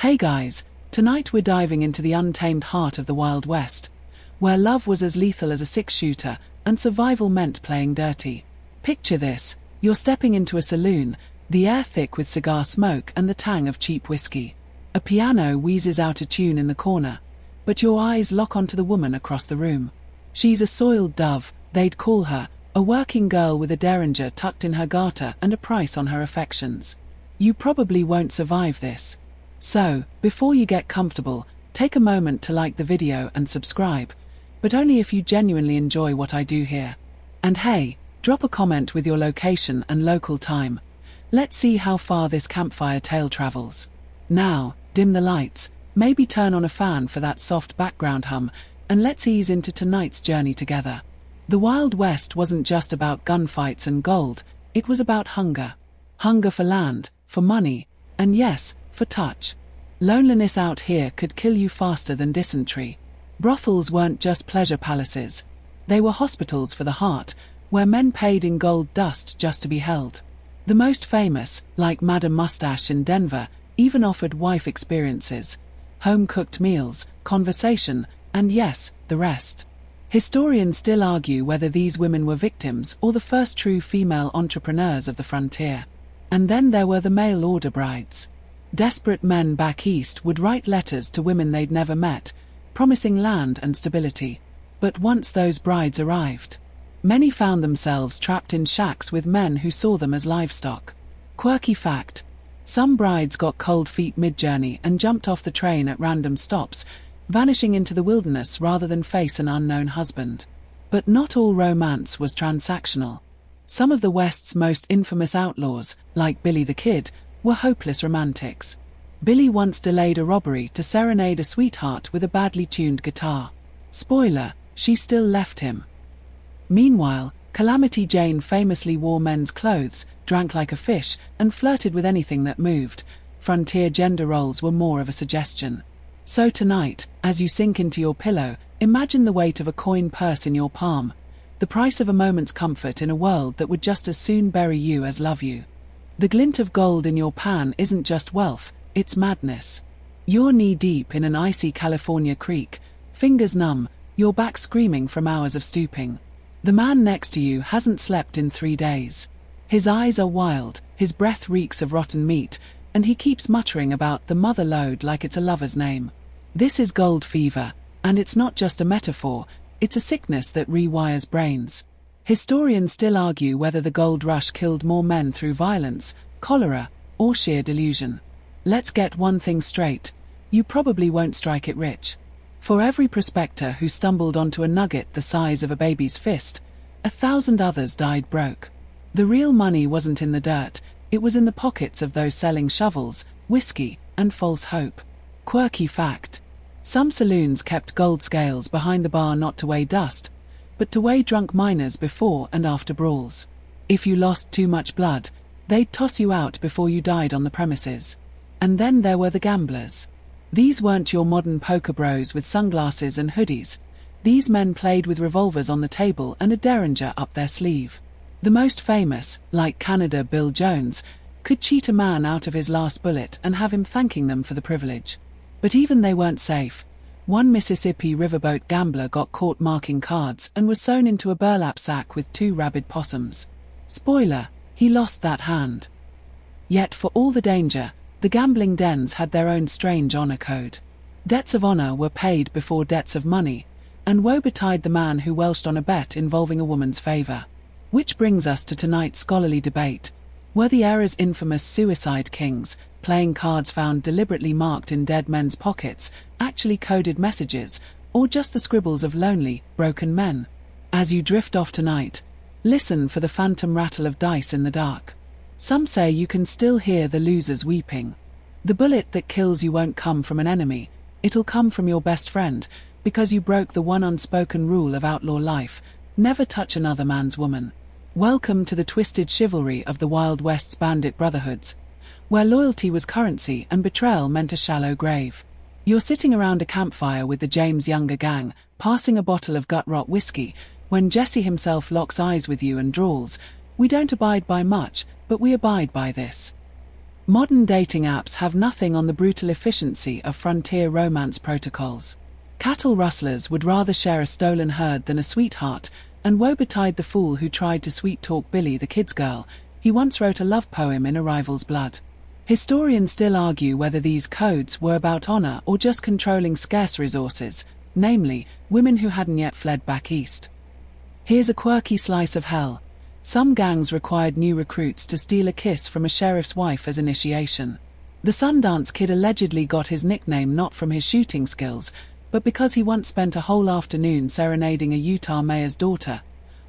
Hey guys, tonight we're diving into the untamed heart of the Wild West, where love was as lethal as a six-shooter and survival meant playing dirty. Picture this, you're stepping into a saloon, the air thick with cigar smoke and the tang of cheap whiskey. A piano wheezes out a tune in the corner, but your eyes lock onto the woman across the room. She's a soiled dove, they'd call her, a working girl with a derringer tucked in her garter and a price on her affections. You probably won't survive this. So, before you get comfortable, take a moment to like the video and subscribe, but only if you genuinely enjoy what I do here. And hey, drop a comment with your location and local time. Let's see how far this campfire tale travels. Now, dim the lights, maybe turn on a fan for that soft background hum, and let's ease into tonight's journey together. The Wild West wasn't just about gunfights and gold, it was about hunger. Hunger for land, for money, and yes, for touch. Loneliness out here could kill you faster than dysentery. Brothels weren't just pleasure palaces. They were hospitals for the heart, where men paid in gold dust just to be held. The most famous, like Madame Mustache in Denver, even offered wife experiences, home-cooked meals, conversation, and yes, the rest. Historians still argue whether these women were victims or the first true female entrepreneurs of the frontier. And then there were the mail-order brides. Desperate men back east would write letters to women they'd never met, promising land and stability. But once those brides arrived, many found themselves trapped in shacks with men who saw them as livestock. Quirky fact: some brides got cold feet mid-journey and jumped off the train at random stops, vanishing into the wilderness rather than face an unknown husband. But not all romance was transactional. Some of the West's most infamous outlaws, like Billy the Kid, were hopeless romantics. Billy once delayed a robbery to serenade a sweetheart with a badly tuned guitar. Spoiler, she still left him. Meanwhile, Calamity Jane famously wore men's clothes, drank like a fish, and flirted with anything that moved. Frontier gender roles were more of a suggestion. So tonight, as you sink into your pillow, imagine the weight of a coin purse in your palm, the price of a moment's comfort in a world that would just as soon bury you as love you. The glint of gold in your pan isn't just wealth, it's madness. You're knee-deep in an icy California creek, fingers numb, your back screaming from hours of stooping. The man next to you hasn't slept in 3 days. His eyes are wild, his breath reeks of rotten meat, and he keeps muttering about the mother lode like it's a lover's name. This is gold fever, and it's not just a metaphor, it's a sickness that rewires brains. Historians still argue whether the gold rush killed more men through violence, cholera, or sheer delusion. Let's get one thing straight: you probably won't strike it rich. For every prospector who stumbled onto a nugget the size of a baby's fist, 1,000 others died broke. The real money wasn't in the dirt, it was in the pockets of those selling shovels, whiskey, and false hope. Quirky fact: some saloons kept gold scales behind the bar not to weigh dust, but to weigh drunk miners before and after brawls. If you lost too much blood, they'd toss you out before you died on the premises. And then there were the gamblers. These weren't your modern poker bros with sunglasses and hoodies. These men played with revolvers on the table and a derringer up their sleeve. The most famous, like Canada Bill Jones, could cheat a man out of his last bullet and have him thanking them for the privilege. But even they weren't safe. One Mississippi riverboat gambler got caught marking cards and was sewn into a burlap sack with 2 rabid possums. Spoiler, he lost that hand. Yet for all the danger, the gambling dens had their own strange honor code. Debts of honor were paid before debts of money, and woe betide the man who welched on a bet involving a woman's favor. Which brings us to tonight's scholarly debate. Were the era's infamous suicide kings, playing cards found deliberately marked in dead men's pockets, actually coded messages, or just the scribbles of lonely, broken men? As you drift off tonight, listen for the phantom rattle of dice in the dark. Some say you can still hear the losers weeping. The bullet that kills you won't come from an enemy, it'll come from your best friend, because you broke the one unspoken rule of outlaw life: never touch another man's woman. Welcome to the twisted chivalry of the Wild West's bandit brotherhoods, where loyalty was currency and betrayal meant a shallow grave. You're sitting around a campfire with the James Younger gang, passing a bottle of gut-rot whiskey, when Jesse himself locks eyes with you and drawls, "We don't abide by much, but we abide by this." Modern dating apps have nothing on the brutal efficiency of frontier romance protocols. Cattle rustlers would rather share a stolen herd than a sweetheart, and woe betide the fool who tried to sweet-talk Billy the kid's girl. He once wrote a love poem in a rival's blood. Historians still argue whether these codes were about honor or just controlling scarce resources, namely, women who hadn't yet fled back east. Here's a quirky slice of hell. Some gangs required new recruits to steal a kiss from a sheriff's wife as initiation. The Sundance Kid allegedly got his nickname not from his shooting skills, but because he once spent a whole afternoon serenading a Utah mayor's daughter,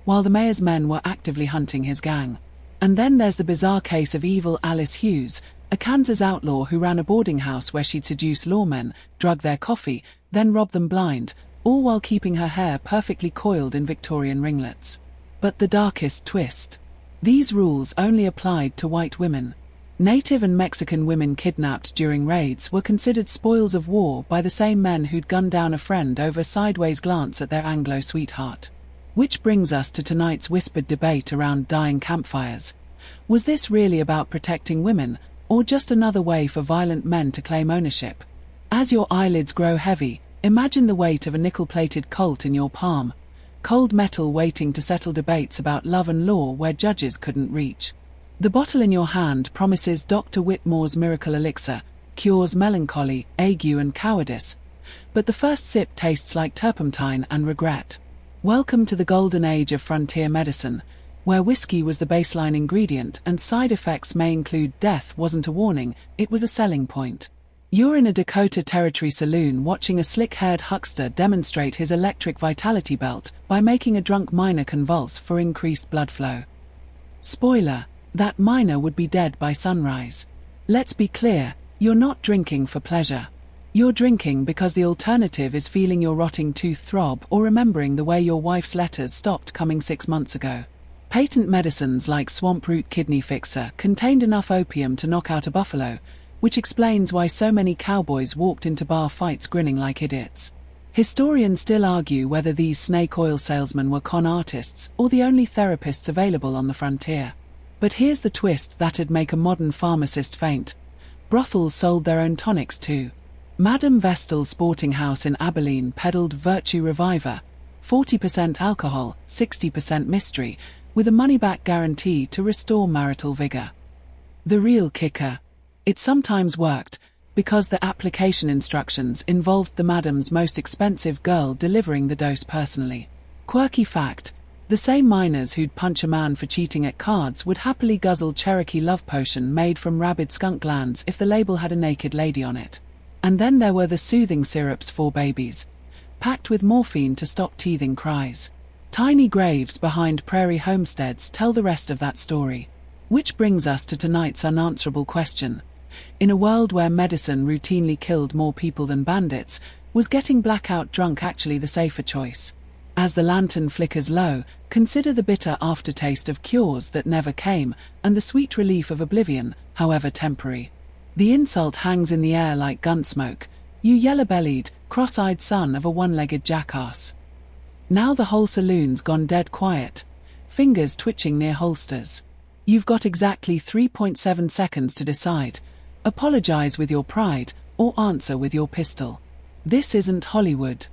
while the mayor's men were actively hunting his gang. And then there's the bizarre case of evil Alice Hughes, a Kansas outlaw who ran a boarding house where she'd seduce lawmen, drug their coffee, then rob them blind, all while keeping her hair perfectly coiled in Victorian ringlets. But the darkest twist. These rules only applied to white women. Native and Mexican women kidnapped during raids were considered spoils of war by the same men who'd gunned down a friend over a sideways glance at their Anglo sweetheart. Which brings us to tonight's whispered debate around dying campfires. Was this really about protecting women, or just another way for violent men to claim ownership? As your eyelids grow heavy, imagine the weight of a nickel-plated Colt in your palm, cold metal waiting to settle debates about love and law where judges couldn't reach. The bottle in your hand promises Dr. Whitmore's miracle elixir, cures melancholy, ague and cowardice, but the first sip tastes like turpentine and regret. Welcome to the golden age of frontier medicine, where whiskey was the baseline ingredient and side effects may include death wasn't a warning, it was a selling point. You're in a Dakota Territory saloon watching a slick-haired huckster demonstrate his electric vitality belt by making a drunk miner convulse for increased blood flow. Spoiler, that miner would be dead by sunrise. Let's be clear, you're not drinking for pleasure. You're drinking because the alternative is feeling your rotting tooth throb or remembering the way your wife's letters stopped coming 6 months ago. Patent medicines like Swamp Root Kidney Fixer contained enough opium to knock out a buffalo, which explains why so many cowboys walked into bar fights grinning like idiots. Historians still argue whether these snake oil salesmen were con artists or the only therapists available on the frontier. But here's the twist that'd make a modern pharmacist faint. Brothels sold their own tonics too. Madame Vestal's sporting house in Abilene peddled Virtue Reviver, 40% alcohol, 60% mystery, with a money-back guarantee to restore marital vigor. The real kicker. It sometimes worked, because the application instructions involved the madam's most expensive girl delivering the dose personally. Quirky fact, the same miners who'd punch a man for cheating at cards would happily guzzle Cherokee love potion made from rabid skunk glands if the label had a naked lady on it. And then there were the soothing syrups for babies, packed with morphine to stop teething cries. Tiny graves behind prairie homesteads tell the rest of that story. Which brings us to tonight's unanswerable question. In a world where medicine routinely killed more people than bandits, was getting blackout drunk actually the safer choice? As the lantern flickers low, consider the bitter aftertaste of cures that never came, and the sweet relief of oblivion, however temporary. The insult hangs in the air like gun smoke, you yellow-bellied, cross-eyed son of a one-legged jackass. Now the whole saloon's gone dead quiet, fingers twitching near holsters. You've got exactly 3.7 seconds to decide. Apologize with your pride, or answer with your pistol. This isn't Hollywood.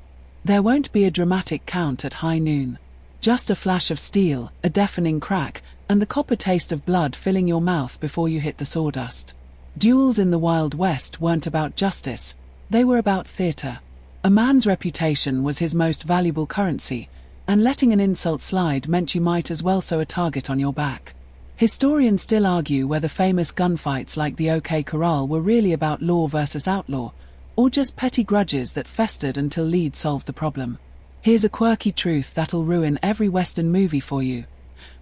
There won't be a dramatic count at high noon. Just a flash of steel, a deafening crack, and the copper taste of blood filling your mouth before you hit the sawdust. Duels in the Wild West weren't about justice, they were about theater. A man's reputation was his most valuable currency, and letting an insult slide meant you might as well sew a target on your back. Historians still argue whether famous gunfights like the OK Corral were really about law versus outlaw, or just petty grudges that festered until Lead solved the problem. Here's a quirky truth that'll ruin every Western movie for you.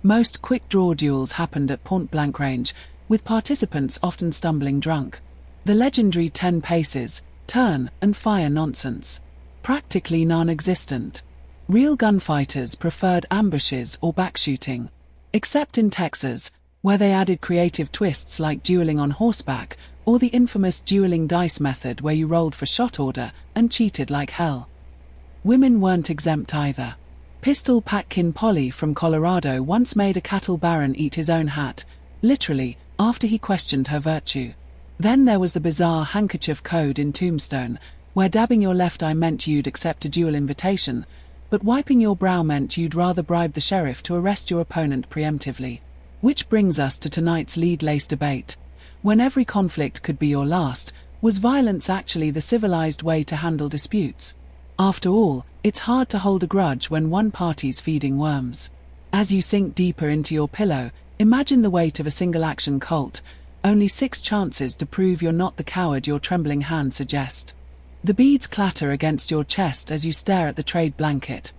Most quick-draw duels happened at point-blank range, with participants often stumbling drunk. The legendary 10 paces, turn and fire nonsense. Practically non-existent. Real gunfighters preferred ambushes or backshooting. Except in Texas, where they added creative twists like dueling on horseback, or the infamous dueling dice method where you rolled for shot order and cheated like hell. Women weren't exempt either. Pistol Patkin Polly from Colorado once made a cattle baron eat his own hat, literally, after he questioned her virtue. Then there was the bizarre handkerchief code in Tombstone, where dabbing your left eye meant you'd accept a duel invitation, but wiping your brow meant you'd rather bribe the sheriff to arrest your opponent preemptively. Which brings us to tonight's lead-lace debate. When every conflict could be your last, was violence actually the civilized way to handle disputes? After all, it's hard to hold a grudge when one party's feeding worms. As you sink deeper into your pillow, imagine the weight of a single-action Colt, only 6 chances to prove you're not the coward your trembling hand suggest. The beads clatter against your chest as you stare at the trade blanket.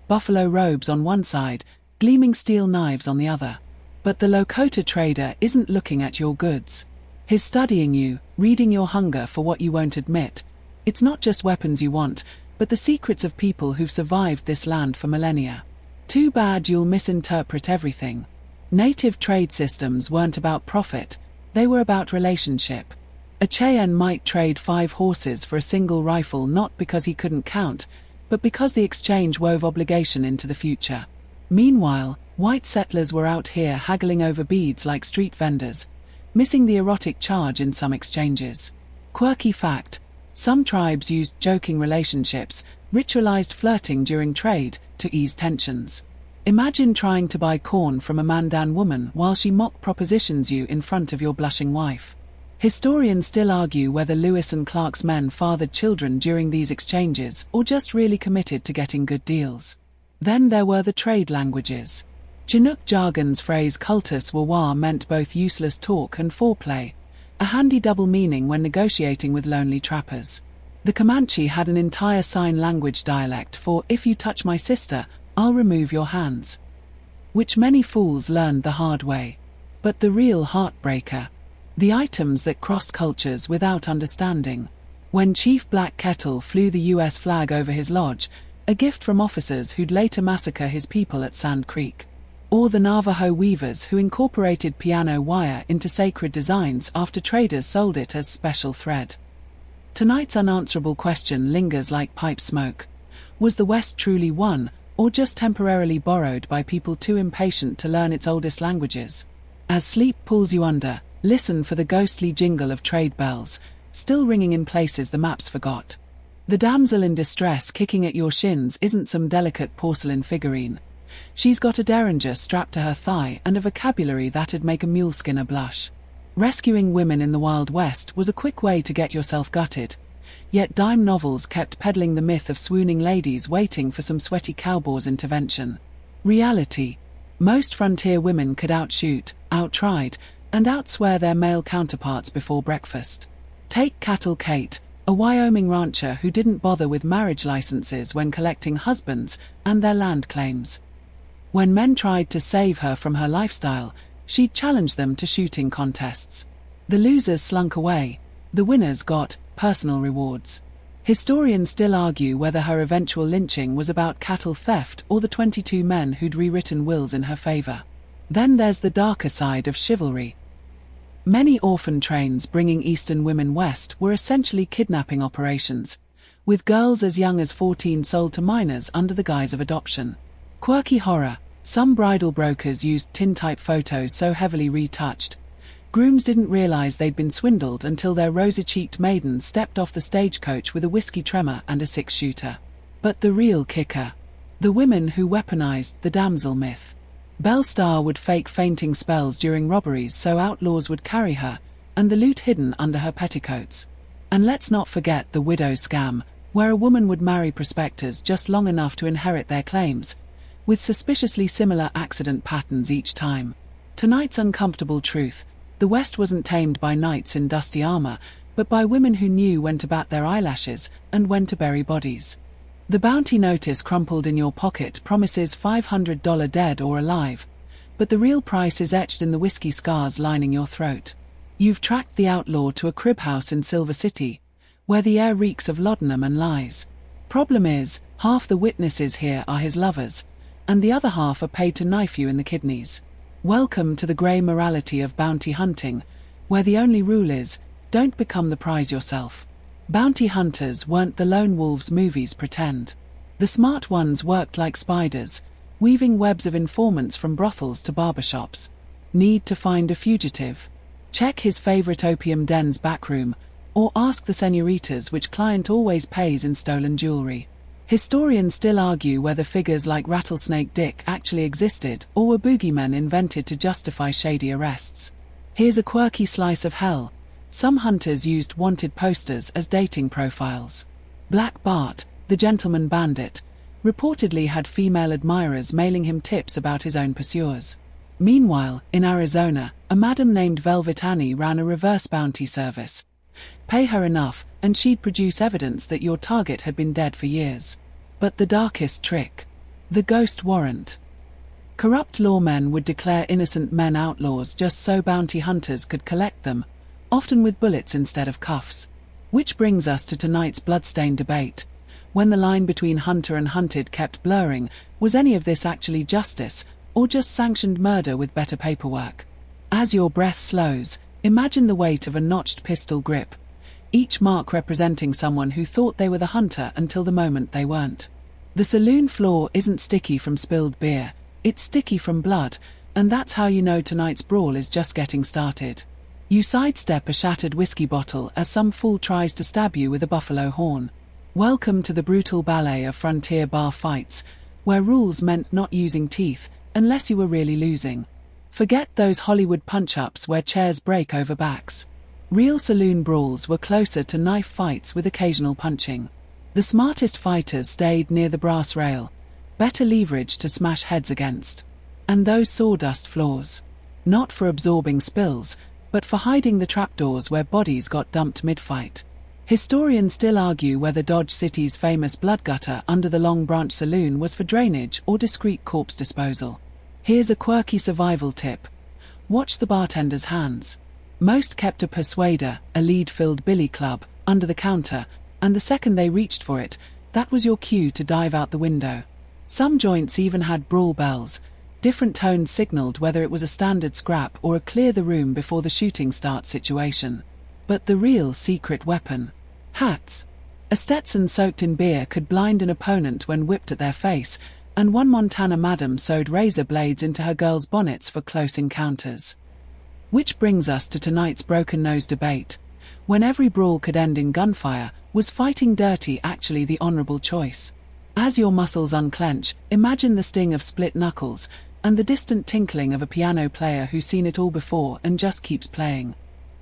Buffalo robes on one side, gleaming steel knives on the other. But the Lakota trader isn't looking at your goods. He's studying you, reading your hunger for what you won't admit. It's not just weapons you want, but the secrets of people who've survived this land for millennia. Too bad you'll misinterpret everything. Native trade systems weren't about profit, they were about relationship. A Cheyenne might trade 5 horses for a single rifle not because he couldn't count, but because the exchange wove obligation into the future. Meanwhile, white settlers were out here haggling over beads like street vendors, missing the erotic charge in some exchanges. Quirky fact: some tribes used joking relationships, ritualized flirting during trade, to ease tensions. Imagine trying to buy corn from a Mandan woman while she mock propositions you in front of your blushing wife. Historians still argue whether Lewis and Clark's men fathered children during these exchanges or just really committed to getting good deals. Then there were the trade languages. Chinook jargon's phrase "cultus wawa" meant both useless talk and foreplay, a handy double meaning when negotiating with lonely trappers. The Comanche had an entire sign language dialect for "if you touch my sister, I'll remove your hands," which many fools learned the hard way. But the real heartbreaker: the items that crossed cultures without understanding. When Chief Black Kettle flew the US flag over his lodge, a gift from officers who'd later massacre his people at Sand Creek. Or the Navajo weavers who incorporated piano wire into sacred designs after traders sold it as special thread. Tonight's unanswerable question lingers like pipe smoke. Was the West truly won, or just temporarily borrowed by people too impatient to learn its oldest languages? As sleep pulls you under, listen for the ghostly jingle of trade bells, still ringing in places the maps forgot. The damsel in distress kicking at your shins isn't some delicate porcelain figurine. She's got a derringer strapped to her thigh and a vocabulary that'd make a muleskinner blush. Rescuing women in the Wild West was a quick way to get yourself gutted. Yet dime novels kept peddling the myth of swooning ladies waiting for some sweaty cowboy's intervention. Reality: most frontier women could outshoot, outride, and outswear their male counterparts before breakfast. Take Cattle Kate, a Wyoming rancher who didn't bother with marriage licenses when collecting husbands and their land claims. When men tried to save her from her lifestyle, she'd challenge them to shooting contests. The losers slunk away, the winners got personal rewards. Historians still argue whether her eventual lynching was about cattle theft or the 22 men who'd rewritten wills in her favor. Then there's the darker side of chivalry. Many orphan trains bringing Eastern women west were essentially kidnapping operations, with girls as young as 14 sold to minors under the guise of adoption. Quirky horror: some bridal brokers used tintype photos so heavily retouched, grooms didn't realize they'd been swindled until their rosy-cheeked maiden stepped off the stagecoach with a whiskey tremor and a 6-shooter. But the real kicker: the women who weaponized the damsel myth. Belle Starr would fake fainting spells during robberies so outlaws would carry her, and the loot hidden under her petticoats. And let's not forget the widow scam, where a woman would marry prospectors just long enough to inherit their claims, with suspiciously similar accident patterns each time. Tonight's uncomfortable truth: the West wasn't tamed by knights in dusty armor, but by women who knew when to bat their eyelashes and when to bury bodies. The bounty notice crumpled in your pocket promises $500 dead or alive, but the real price is etched in the whiskey scars lining your throat. You've tracked the outlaw to a crib house in Silver City, where the air reeks of laudanum and lies. Problem is, half the witnesses here are his lovers, and the other half are paid to knife you in the kidneys. Welcome to the grey morality of bounty hunting, where the only rule is, don't become the prize yourself. Bounty hunters weren't the lone wolves movies pretend. The smart ones worked like spiders, weaving webs of informants from brothels to barbershops. Need to find a fugitive? Check his favorite opium den's backroom, or ask the senoritas which client always pays in stolen jewelry. Historians still argue whether figures like Rattlesnake Dick actually existed or were boogeymen invented to justify shady arrests. Here's a quirky slice of hell. Some hunters used wanted posters as dating profiles. Black Bart, the gentleman bandit, reportedly had female admirers mailing him tips about his own pursuers. Meanwhile, in Arizona, a madam named Velvet Annie ran a reverse bounty service. Pay her enough, and she'd produce evidence that your target had been dead for years. But the darkest trick: the ghost warrant. Corrupt lawmen would declare innocent men outlaws just so bounty hunters could collect them, often with bullets instead of cuffs. Which brings us to tonight's bloodstained debate. When the line between hunter and hunted kept blurring, was any of this actually justice, or just sanctioned murder with better paperwork? As your breath slows, imagine the weight of a notched pistol grip, each mark representing someone who thought they were the hunter until the moment they weren't. The saloon floor isn't sticky from spilled beer, it's sticky from blood, and that's how you know tonight's brawl is just getting started. You sidestep a shattered whiskey bottle as some fool tries to stab you with a buffalo horn. Welcome to the brutal ballet of frontier bar fights, where rules meant not using teeth, unless you were really losing. Forget those Hollywood punch-ups where chairs break over backs. Real saloon brawls were closer to knife fights with occasional punching. The smartest fighters stayed near the brass rail, better leverage to smash heads against. And those sawdust floors. Not for absorbing spills, but for hiding the trapdoors where bodies got dumped mid-fight. Historians still argue whether Dodge City's famous blood gutter under the Long Branch Saloon was for drainage or discreet corpse disposal. Here's a quirky survival tip. Watch the bartender's hands. Most kept a persuader, a lead-filled billy club, under the counter, and the second they reached for it, that was your cue to dive out the window. Some joints even had brawl bells. Different tones signaled whether it was a standard scrap or a clear the room before the shooting starts situation. But the real secret weapon: hats. A Stetson soaked in beer could blind an opponent when whipped at their face, and one Montana madam sewed razor blades into her girls' bonnets for close encounters. Which brings us to tonight's broken nose debate. When every brawl could end in gunfire, was fighting dirty actually the honorable choice? As your muscles unclench, imagine the sting of split knuckles, and the distant tinkling of a piano player who's seen it all before and just keeps playing.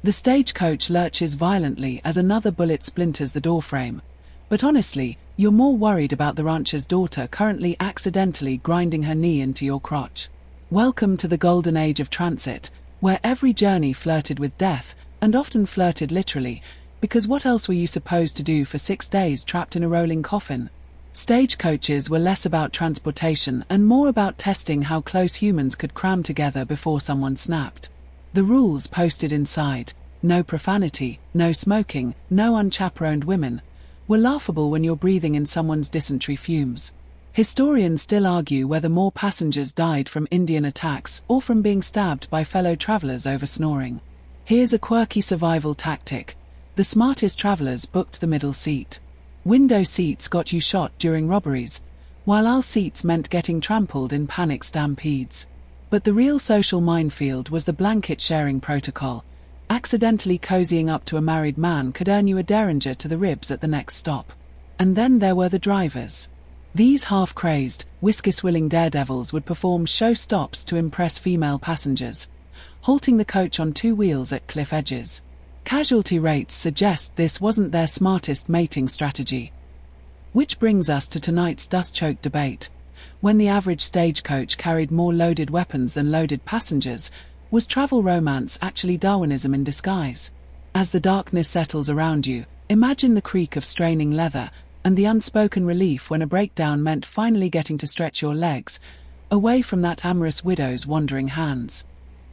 The stagecoach lurches violently as another bullet splinters the doorframe. But honestly, you're more worried about the rancher's daughter currently accidentally grinding her knee into your crotch. Welcome to the golden age of transit, where every journey flirted with death, and often flirted literally, because what else were you supposed to do for 6 days trapped in a rolling coffin? Stagecoaches were less about transportation and more about testing how close humans could cram together before someone snapped. The rules posted inside, no profanity, no smoking, no unchaperoned women, were laughable when you're breathing in someone's dysentery fumes. Historians still argue whether more passengers died from Indian attacks or from being stabbed by fellow travelers over snoring. Here's a quirky survival tactic. The smartest travelers booked the middle seat. Window seats got you shot during robberies, while aisle seats meant getting trampled in panic stampedes. But the real social minefield was the blanket sharing protocol. Accidentally cozying up to a married man could earn you a derringer to the ribs at the next stop. And then there were the drivers. These half-crazed, whisky-swilling daredevils would perform show stops to impress female passengers, halting the coach on 2 wheels at cliff edges. Casualty rates suggest this wasn't their smartest mating strategy. Which brings us to tonight's dust-choked debate. When the average stagecoach carried more loaded weapons than loaded passengers, was travel romance actually Darwinism in disguise? As the darkness settles around you, imagine the creak of straining leather, and the unspoken relief when a breakdown meant finally getting to stretch your legs, away from that amorous widow's wandering hands.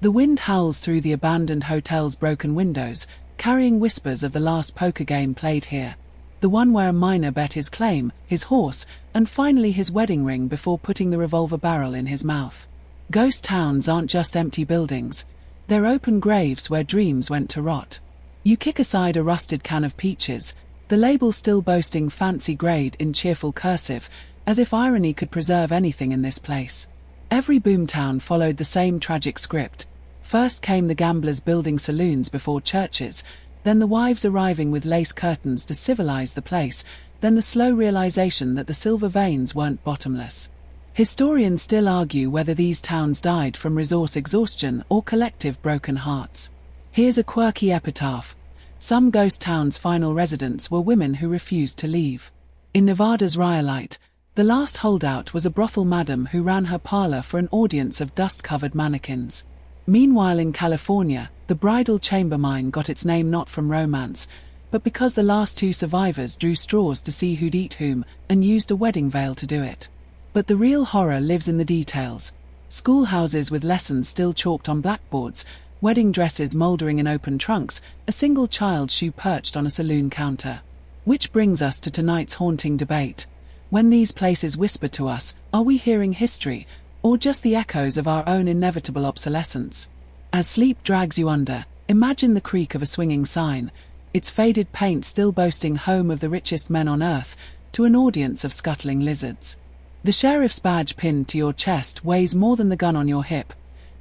The wind howls through the abandoned hotel's broken windows, carrying whispers of the last poker game played here. The one where a miner bet his claim, his horse, and finally his wedding ring before putting the revolver barrel in his mouth. Ghost towns aren't just empty buildings, they're open graves where dreams went to rot. You kick aside a rusted can of peaches, the label still boasting fancy grade in cheerful cursive, as if irony could preserve anything in this place. Every boomtown followed the same tragic script. First came the gamblers building saloons before churches, then the wives arriving with lace curtains to civilize the place, then the slow realization that the silver veins weren't bottomless. Historians still argue whether these towns died from resource exhaustion or collective broken hearts. Here's a quirky epitaph. Some ghost towns' final residents were women who refused to leave. In Nevada's Rhyolite, the last holdout was a brothel madam who ran her parlor for an audience of dust-covered mannequins. Meanwhile in California, the bridal chamber mine got its name not from romance, but because the last two survivors drew straws to see who'd eat whom and used a wedding veil to do it. But the real horror lives in the details. Schoolhouses with lessons still chalked on blackboards, wedding dresses mouldering in open trunks, a single child's shoe perched on a saloon counter. Which brings us to tonight's haunting debate. When these places whisper to us, are we hearing history, or just the echoes of our own inevitable obsolescence? As sleep drags you under, imagine the creak of a swinging sign, its faded paint still boasting home of the richest men on earth, to an audience of scuttling lizards. The sheriff's badge pinned to your chest weighs more than the gun on your hip,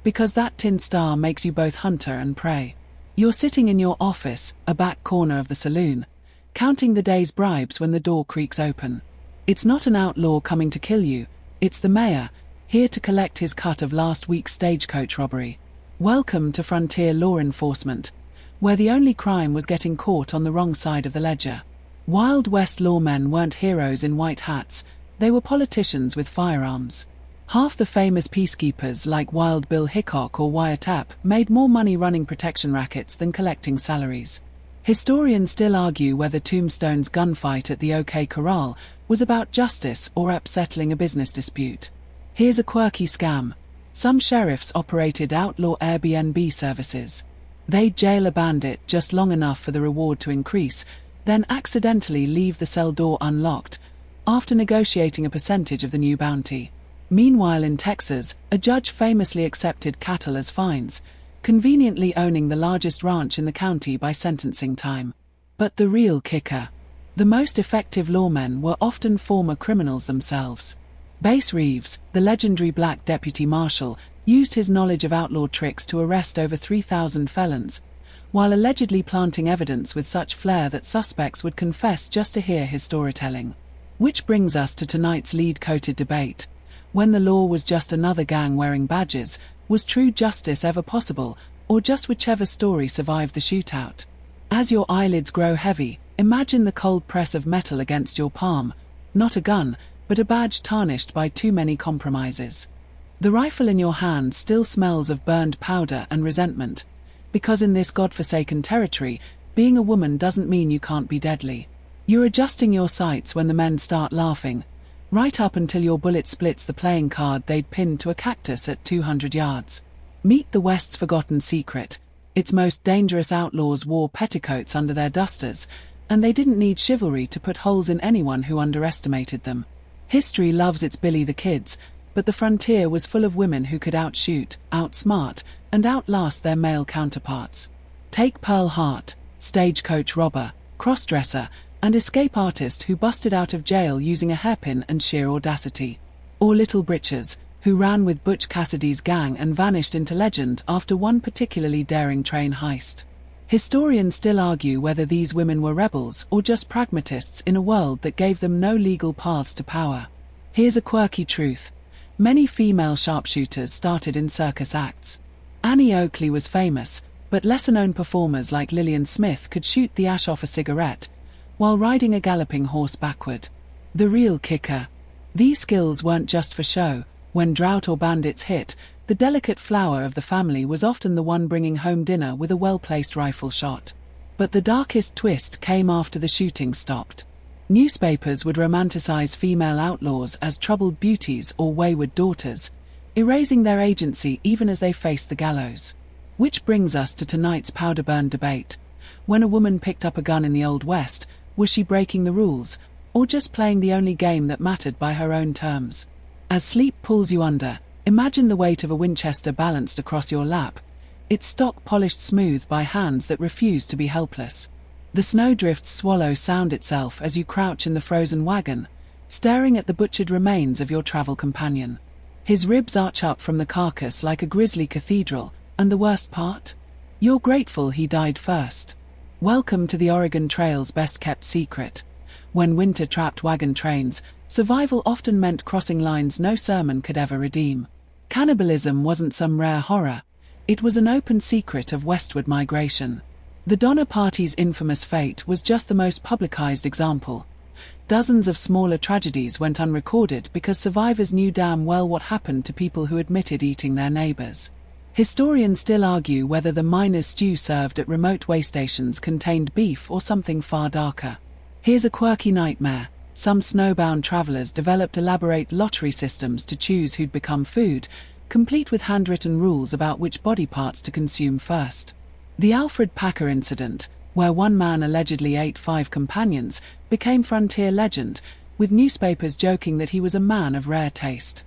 because that tin star makes you both hunter and prey. You're sitting in your office, a back corner of the saloon, counting the day's bribes when the door creaks open. It's not an outlaw coming to kill you, it's the mayor, here to collect his cut of last week's stagecoach robbery. Welcome to frontier law enforcement, where the only crime was getting caught on the wrong side of the ledger. Wild West lawmen weren't heroes in white hats, they were politicians with firearms. Half the famous peacekeepers like Wild Bill Hickok or Wyatt Earp made more money running protection rackets than collecting salaries. Historians still argue whether Tombstone's gunfight at the OK Corral was about justice or Earp settling a business dispute. Here's a quirky scam. Some sheriffs operated outlaw Airbnb services. They'd jail a bandit just long enough for the reward to increase, then accidentally leave the cell door unlocked, after negotiating a percentage of the new bounty. Meanwhile in Texas, a judge famously accepted cattle as fines, conveniently owning the largest ranch in the county by sentencing time. But the real kicker. The most effective lawmen were often former criminals themselves. Bass Reeves, the legendary black deputy marshal, used his knowledge of outlaw tricks to arrest over 3,000 felons, while allegedly planting evidence with such flair that suspects would confess just to hear his storytelling. Which brings us to tonight's lead-coated debate. When the law was just another gang wearing badges, was true justice ever possible, or just whichever story survived the shootout? As your eyelids grow heavy, imagine the cold press of metal against your palm, not a gun, but a badge tarnished by too many compromises. The rifle in your hand still smells of burned powder and resentment, because in this godforsaken territory, being a woman doesn't mean you can't be deadly. You're adjusting your sights when the men start laughing, right up until your bullet splits the playing card they'd pinned to a cactus at 200 yards. Meet the West's forgotten secret. Its most dangerous outlaws wore petticoats under their dusters, and they didn't need chivalry to put holes in anyone who underestimated them. History loves its Billy the Kids, but the frontier was full of women who could outshoot, outsmart, and outlast their male counterparts. Take Pearl Hart, stagecoach robber, crossdresser, and escape artist who busted out of jail using a hairpin and sheer audacity. Or Little Britches, who ran with Butch Cassidy's gang and vanished into legend after one particularly daring train heist. Historians still argue whether these women were rebels or just pragmatists in a world that gave them no legal paths to power. Here's a quirky truth. Many female sharpshooters started in circus acts. Annie Oakley was famous, but lesser-known performers like Lillian Smith could shoot the ash off a cigarette, while riding a galloping horse backward. The real kicker. These skills weren't just for show. When drought or bandits hit, the delicate flower of the family was often the one bringing home dinner with a well-placed rifle shot. But the darkest twist came after the shooting stopped. Newspapers would romanticize female outlaws as troubled beauties or wayward daughters, erasing their agency even as they faced the gallows. Which brings us to tonight's powder burn debate. When a woman picked up a gun in the Old West, was she breaking the rules, or just playing the only game that mattered by her own terms? As sleep pulls you under, imagine the weight of a Winchester balanced across your lap, its stock polished smooth by hands that refuse to be helpless. The snowdrifts swallow sound itself as you crouch in the frozen wagon, staring at the butchered remains of your travel companion. His ribs arch up from the carcass like a grisly cathedral, And the worst part? You're grateful he died first. Welcome to the Oregon Trail's best-kept secret. When winter trapped wagon trains, survival often meant crossing lines no sermon could ever redeem. Cannibalism wasn't some rare horror. It was an open secret of westward migration. The Donner Party's infamous fate was just the most publicized example. Dozens of smaller tragedies went unrecorded because survivors knew damn well what happened to people who admitted eating their neighbors. Historians still argue whether the miners' stew served at remote way stations contained beef or something far darker. Here's a quirky nightmare. Some snowbound travelers developed elaborate lottery systems to choose who'd become food, complete with handwritten rules about which body parts to consume first. The Alfred Packer incident, where one man allegedly ate 5 companions, became frontier legend, with newspapers joking that he was a man of rare taste.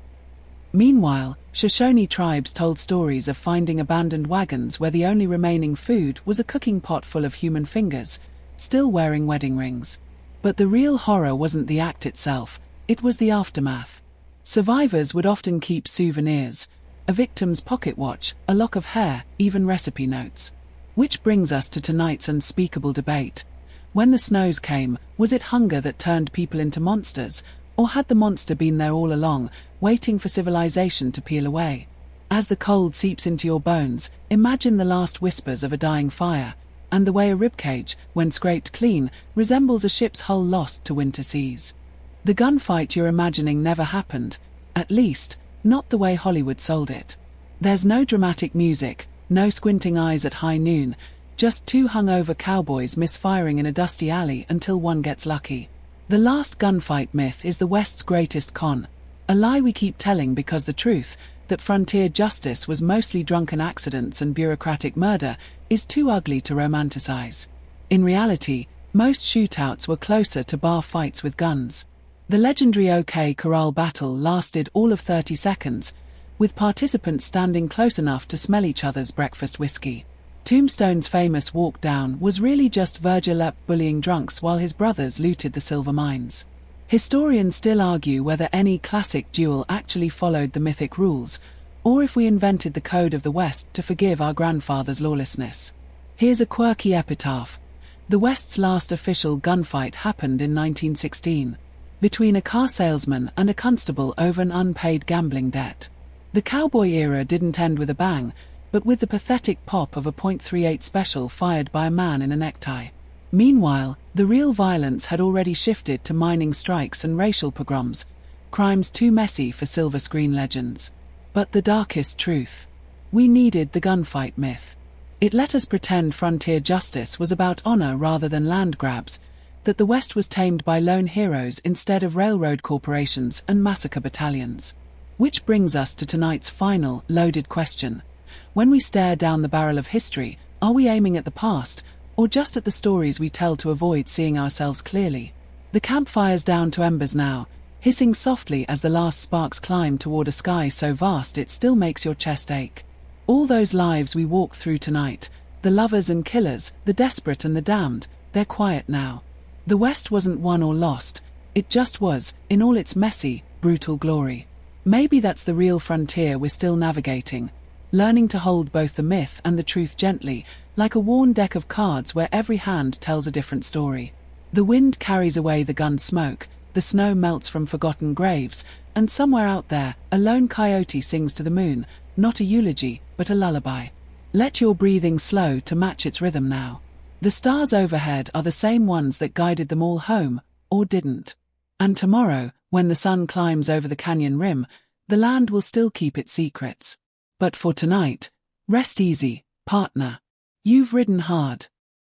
Meanwhile, Shoshone tribes told stories of finding abandoned wagons where the only remaining food was a cooking pot full of human fingers, still wearing wedding rings. But the real horror wasn't the act itself, it was the aftermath. Survivors would often keep souvenirs, a victim's pocket watch, a lock of hair, even recipe notes. Which brings us to tonight's unspeakable debate. When the snows came, was it hunger that turned people into monsters, or had the monster been there all along, waiting for civilization to peel away? As the cold seeps into your bones, imagine the last whispers of a dying fire, and the way a ribcage, when scraped clean, resembles a ship's hull lost to winter seas. The gunfight you're imagining never happened, at least, not the way Hollywood sold it. There's no dramatic music, no squinting eyes at high noon, just 2 hungover cowboys misfiring in a dusty alley until one gets lucky. The last gunfight myth is the West's greatest con, a lie we keep telling because the truth, that frontier justice was mostly drunken accidents and bureaucratic murder, is too ugly to romanticize. In reality, most shootouts were closer to bar fights with guns. The legendary OK Corral battle lasted all of 30 seconds, with participants standing close enough to smell each other's breakfast whiskey. Tombstone's famous walk down was really just Virgil Epp bullying drunks while his brothers looted the silver mines. Historians still argue whether any classic duel actually followed the mythic rules, or if we invented the code of the West to forgive our grandfathers' lawlessness. Here's a quirky epitaph. The West's last official gunfight happened in 1916, between a car salesman and a constable over an unpaid gambling debt. The cowboy era didn't end with a bang, but with the pathetic pop of a .38 special fired by a man in a necktie. Meanwhile, the real violence had already shifted to mining strikes and racial pogroms, crimes too messy for silver screen legends. But the darkest truth. We needed the gunfight myth. It let us pretend frontier justice was about honor rather than land grabs, that the West was tamed by lone heroes instead of railroad corporations and massacre battalions. Which brings us to tonight's final, loaded question. When we stare down the barrel of history, are we aiming at the past, or just at the stories we tell to avoid seeing ourselves clearly? The campfire's down to embers now, hissing softly as the last sparks climb toward a sky so vast it still makes your chest ache. All those lives we walk through tonight, the lovers and killers, the desperate and the damned, they're quiet now. The West wasn't won or lost, it just was, in all its messy, brutal glory. Maybe that's the real frontier we're still navigating, learning to hold both the myth and the truth gently, like a worn deck of cards where every hand tells a different story. The wind carries away the gun smoke, the snow melts from forgotten graves, and somewhere out there, a lone coyote sings to the moon, not a eulogy, but a lullaby. Let your breathing slow to match its rhythm now. The stars overhead are the same ones that guided them all home, or didn't. And tomorrow, when the sun climbs over the canyon rim, the land will still keep its secrets. But for tonight, rest easy, partner. You've ridden hard.